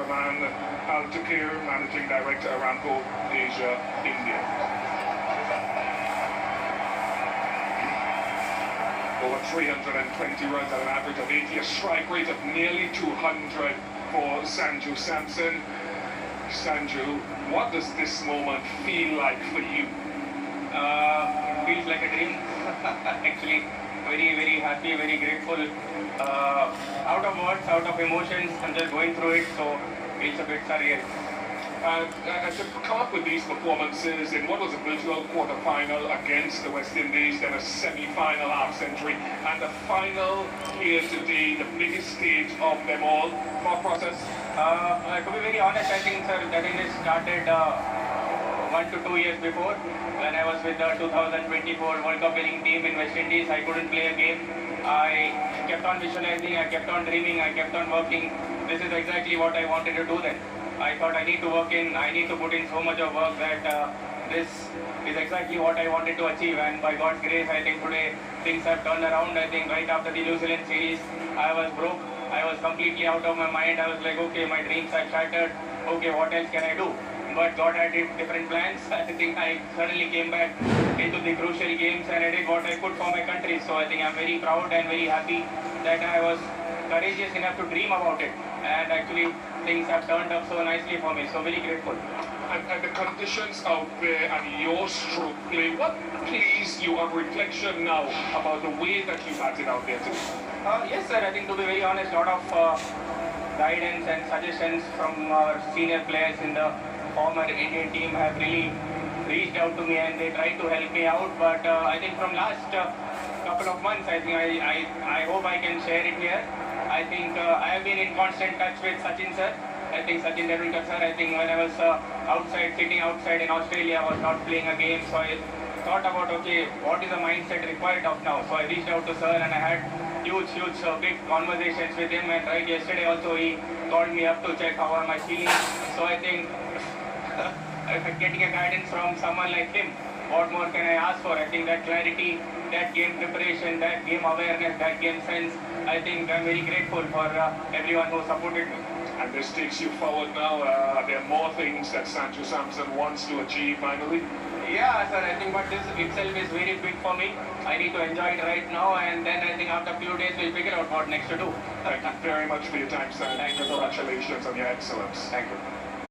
cameraman Al Takir, Managing Director Aramco Asia, India. Over 320 runs at an average of 80, a strike rate of nearly 200 for Sanju Samson. Sanju, what does this moment feel like for you? Feels like a dream. Actually, very, very happy, very grateful. Out of words, out of emotions, I'm just going through it, so it's a bit surreal. To come up with these performances in what was a virtual quarter-final against the West Indies, then a semi-final half-century, and the final here today, the biggest stage of them all, thought process? To be very honest, I think, sir, that it started 1 to 2 years before, when I was with the 2024 World Cup winning team in West Indies. I couldn't play a game. I kept on visualizing, I kept on dreaming, I kept on working. This is exactly what I wanted to do then. I thought I need to put in so much of work that this is exactly what I wanted to achieve, and by God's grace, I think today things have turned around. I think right after the New Zealand series, I was broke. I was completely out of my mind. I was like, okay, my dreams are shattered. Okay, what else can I do? But God had different plans. I think I suddenly came back into the crucial games and I did what I could for my country. So I think I'm very proud and very happy that I was courageous enough to dream about it. And actually, things have turned up so nicely for me. So very grateful. And the conditions out there and your stroke play, what pleased you on reflection now about the way that you had it out there today? Yes, sir. I think to be very honest, a lot of guidance and suggestions from our senior players in the former Indian team have really reached out to me and they tried to help me out. But I think from last couple of months, I think I hope I can share it here. I think I have been in constant touch with Sachin sir. I think Sachin Tendulkar sir. I think when I was sitting outside in Australia, I was not playing a game. So I thought about, okay, what is the mindset required of now? So I reached out to sir and I had huge, big conversations with him. And right yesterday also he called me up to check how am I feeling. So I think getting a guidance from someone like him, what more can I ask for? I think that clarity, that game preparation, that game awareness, that game sense, I think I'm very grateful for everyone who supported me. And this takes you forward now. Are there more things that Sanju Samson wants to achieve finally? Yeah, sir, I think but this itself is very big for me. I need to enjoy it right now, and then I think after a few days we'll figure out what next to do. Thank you very much for your time, sir. Thank you. Congratulations on your excellence. Thank you.